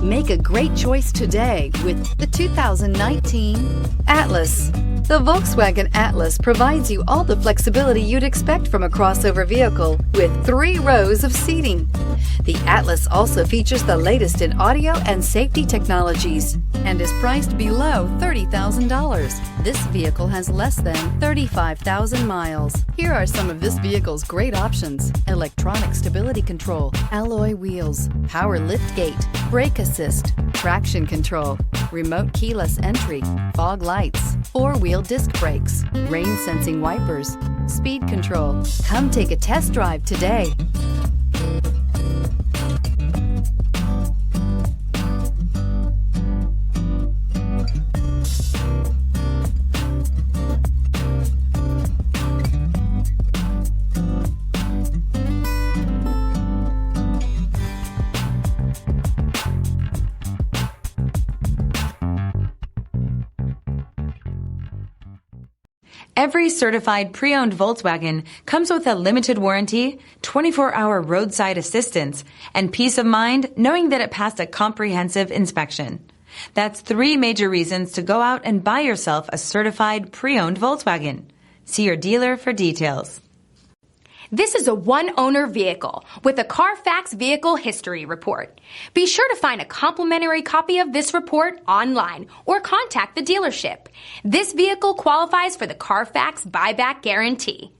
Make a great choice today with the 2019 Atlas. The Volkswagen Atlas provides you all the flexibility you'd expect from a crossover vehicle with 3 rows of seating. The Atlas also features the latest in audio and safety technologies and is priced below $30,000. This vehicle has less than 35,000 miles. Here are some of this vehicle's great options: electronic stability control, alloy wheels, power liftgate, brake assist, traction control, remote keyless entry, fog lights, 4-wheel disc brakes, rain sensing wipers, speed control. Come take a test drive today. Every certified pre-owned Volkswagen comes with a limited warranty, 24-hour roadside assistance, and peace of mind knowing that it passed a comprehensive inspection. That's 3 major reasons to go out and buy yourself a certified pre-owned Volkswagen. See your dealer for details. This is a one-owner vehicle with a Carfax Vehicle History Report. Be sure to find a complimentary copy of this report online or contact the dealership. This vehicle qualifies for the Carfax Buyback Guarantee.